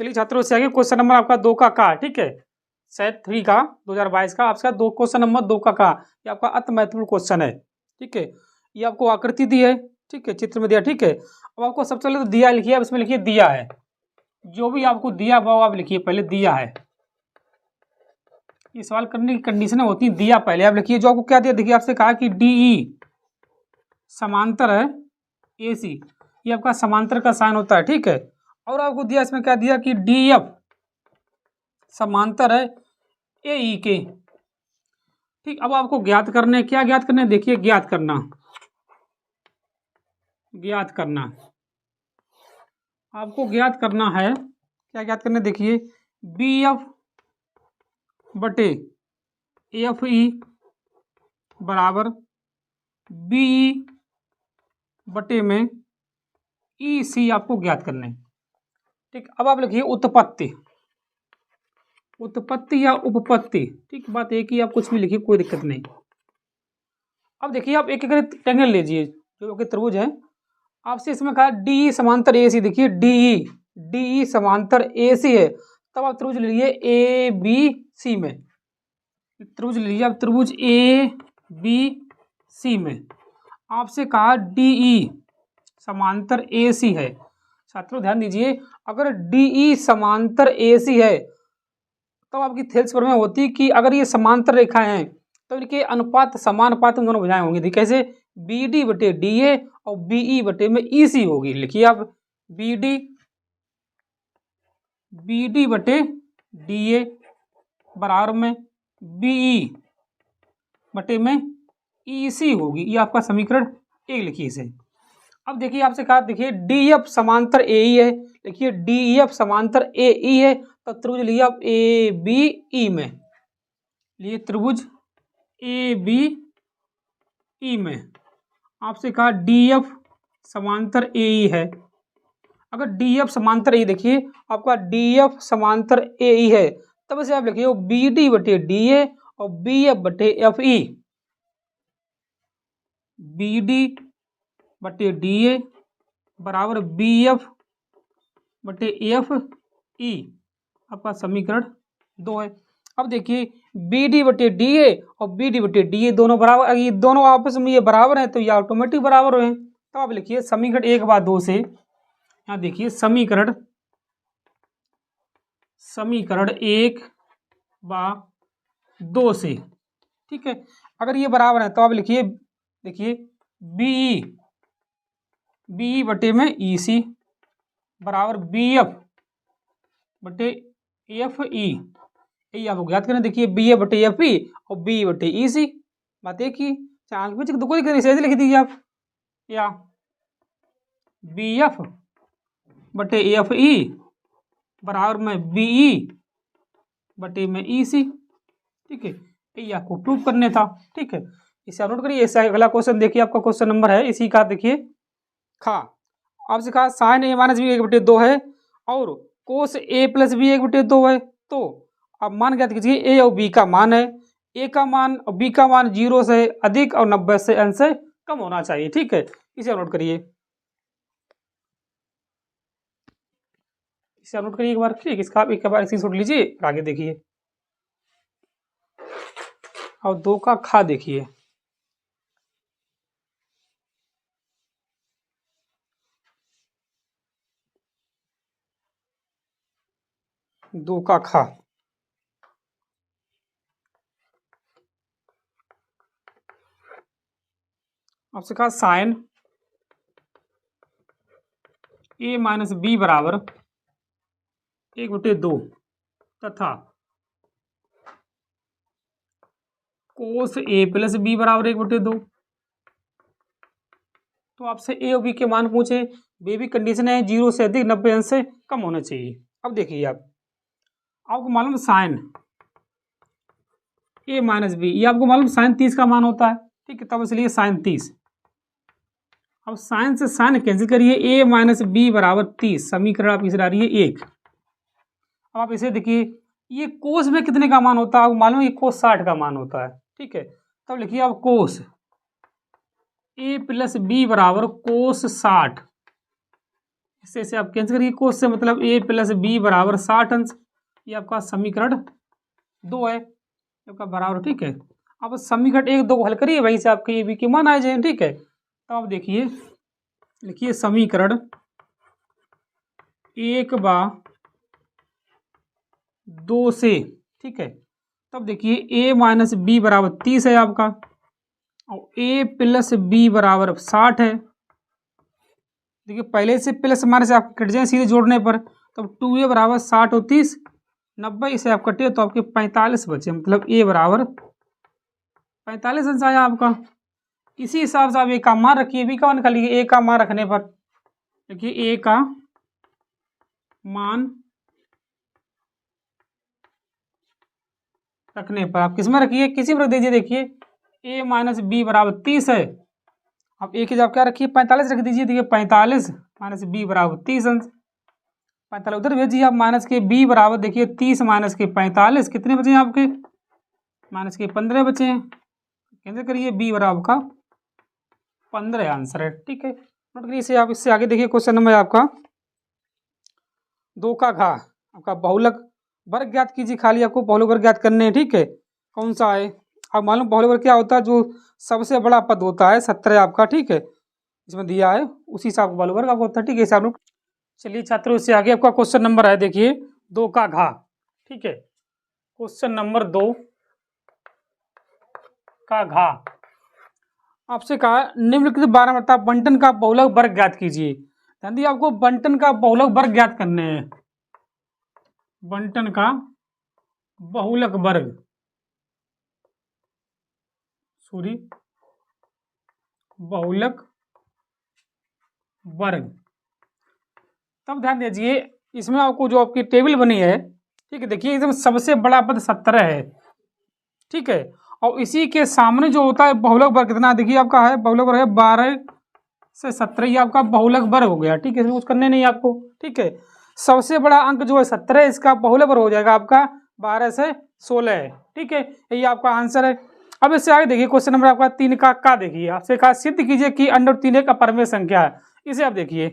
चलिए छात्रों से आगे क्वेश्चन नंबर आपका 2 का, ठीक है, सेट 3 का 2022 का आपका क्वेश्चन नंबर 2 का ये आपका अति महत्वपूर्ण क्वेश्चन है। ठीक है, ये आपको आकृति दी है, ठीक है, चित्र में दिया। ठीक है, अब आपको सबसे पहले तो दिया लिखिए, अब इसमें लिखिए दिया है, जो भी आपको दिया वो आप लिखिए पहले दिया है। ये सवाल करने की कंडीशन होती है, दिया पहले आप लिखिए। जो आपको क्या दिया, देखिए आपसे कहा कि DE समांतर है AC, ये आपका समांतर का साइन होता है। ठीक है, और आपको दिया इसमें क्या दिया कि DF समांतर है AE के। ठीक, अब आपको ज्ञात करने, क्या ज्ञात करने, देखिए ज्ञात करना आपको ज्ञात करना है, क्या ज्ञात करना, देखिए BF बटे AFE बराबर BE बटे में EC आपको ज्ञात करना है। ठीक, अब आप लिखिए उत्पत्ति या उपपत्ति। ठीक, बात एक ही, आप कुछ भी लिखिए, कोई दिक्कत नहीं। अब देखिए आप एक एक ट्रायंगल लीजिए, जो कि त्रिभुज है। आपसे इसमें कहा DE समांतर AC, देखिए DE समांतर AC है, तब आप त्रिभुज लीजिए ABC में, त्रिभुज लीजिए आप त्रिभुज ABC में। आपसे कहा DE समांतर AC है। छात्रों ध्यान दीजिए, अगर DE समांतर AC है तो आपकी थेल्स प्रमेय होती है कि अगर ये समांतर रेखाएं हैं तो इनके अनुपात समानुपात में दोनों भुजाएं होंगी। कैसे, BD बटे DA और BE बटे में EC होगी। लिखिए आप BD बटे DA बराबर में BE बटे में EC होगी। ये आपका समीकरण 1 लिखिए इसे। अब देखिए आपसे कहा, देखिए DF समांतर AE है, देखिए DEF समांतर AE है, तो त्रिभुज लिया आप ABE में, लिए त्रिभुज ABE में। आपसे कहा DF समांतर AE है, अगर DF समांतर AE, देखिए आपका DF समांतर AE है, तब से आप लिखिए BD बटे DA और BF बटे FE, BD बटे DA बराबर BF बटे FE, आपका समीकरण 2 है। अब देखिए BD बटे DA और BD बटे DA दोनों बराबर, ये दोनों आपस में ये बराबर है तो ये ऑटोमेटिक बराबर है। तो आप लिखिए समीकरण 1 बा 2 से, यहाँ देखिए समीकरण 1 बा 2 से। ठीक है, अगर ये बराबर है तो आप लिखिए, देखिए BE बटे में EC बराबर BF बटे FE, ये आपको ज्ञात करना। देखिए BA बटे FE और BE बटे EC, बात एक ही, चांद पे दो कोई सहज लिख दीजिए आप, या BF बटे FE बराबर में BE बटे में EC। ठीक है, ये आपको प्रूव करने था। ठीक है, इसे नोट करिए। ऐसा अगला क्वेश्चन देखिए, आपका क्वेश्चन नंबर है इसी का, देखिए आपसे कहा साइन A माइनस B 1/2 है और कोस A प्लस B 1/2 है। तो अब मान ज्ञात कीजिए, A और B का मान है, A का मान और B का मान 0 से अधिक और 90 से अंश से कम होना चाहिए। ठीक है, इसे नोट करिए, इसे नोट करिए एक बार। ठीक, इसका आप एक बार स्क्रीनशॉट लीजिए, आगे देखिए। और 2 का देखिए, 2 का आपसे कहा साइन A माइनस B बराबर 1/2 तथा कोस A प्लस B बराबर 1/2। तो आपसे A और B के मान पूछे, B भी कंडीशन है 0 से अधिक 90 अंश से कम होना चाहिए। अब देखिए आपको मालूम साइन A माइनस B, ये आपको मालूम साइन 30 का मान होता है। ठीक है, तब इसलिए साइन 30। अब साइन से साइन कैंसिल करिए, A माइनस B बराबर 30, समीकरण आप इसे डालिए 1। अब आप इसे देखिए, ये कोस में कितने का मान होता है आपको मालूम है, ये कोस 60 का मान होता है। ठीक है, तब लिखिए आप कोस A प्लस B बराबर कोस 60, इसे आप कैंसिल करिए, कोस से मतलब a प्लस बी बराबर 60 अंश, ये आपका समीकरण 2 है आपका बराबर। ठीक है, अब समीकरण 1 2 को हल करिए, वहीं से आपके ये बी के मान आ जाए। ठीक है, तो आप देखिए, लिखिए समीकरण 1/2 से, ठीक है, तब देखिए a माइनस बी बराबर 30 है आपका, और a प्लस बी बराबर 60 है। देखिए पहले से प्लस माइनस आप कट जाए सीधे जोड़ने पर, तब 2a बराबर 60 और 30 90, इसे आप कटे तो आपके 45 बचे, मतलब a बराबर 45 अंश आया आपका। इसी हिसाब से आप a का मान रखिए, b का मान निकालिए। a का मान रखने पर देखिए a का मान रखने पर आप किस में रखिए, किसी में रख दीजिए। देखिए a माइनस बी बराबर 30 है, अब a की जगह क्या रखिए 45 रख दीजिए। देखिए 45 माइनस बी बराबर 30 अंश, 45 उधर भेजिए आप, माइनस के b बराबर देखिए 30 माइनस के 45 कितने बचे हैं आपके, माइनस के 15 बचे हैं। कैंसिल करिए, b बराबर का 15 आंसर है। ठीक है, नोट करिए इसे आप। इससे आगे देखिए क्वेश्चन नंबर आपका 2 का घा, आपका बहुलक वर्ग ज्ञात कीजिए। खाली आपको बहुलक वर्ग ज्ञात करने हैं। ठीक है, कौन सा है आप मालूम, बहुलक वर्ग क्या होता है, जो सबसे बड़ा पद होता है 17 आपका। ठीक है, इसमें दिया है उसी से आपको बहुलक वर्ग आपको होता है। ठीक है, इसे आप चलिए छात्रों, इससे आगे आपका क्वेश्चन नंबर है देखिए 2 का घा। ठीक है, क्वेश्चन नंबर 2 का घा आपसे कहा निम्नलिखित 12 मतलब बंटन का बहुलक वर्ग ज्ञात कीजिए। ध्यान दिए, आपको बंटन का बहुलक वर्ग ज्ञात करने हैं। बंटन का बहुलक वर्ग, सॉरी बहुलक वर्ग। तब ध्यान दीजिए, इसमें आपको जो आपकी टेबल बनी है, ठीक है, देखिए एकदम सबसे बड़ा पद 17 है। ठीक है, और इसी के सामने जो होता है बहुलक वर्ग कितना, देखिए आपका है बहुलक वर्ग है 12 से 17, ये आपका बहुलक वर्ग हो गया। ठीक है, इसमें कुछ करने नहीं आपको। ठीक है, सबसे बड़ा अंक जो है 17 है, इसका बहुलक वर्ग हो जाएगा आपका 12 से 16 है। ठीक है, ये आपका आंसर है। अब इससे आगे देखिए क्वेश्चन नंबर आपका 3 का देखिए, आपसे कहा सिद्ध कीजिए कि अंडर 3 एक अपरिमेय संख्या है। इसे आप देखिए,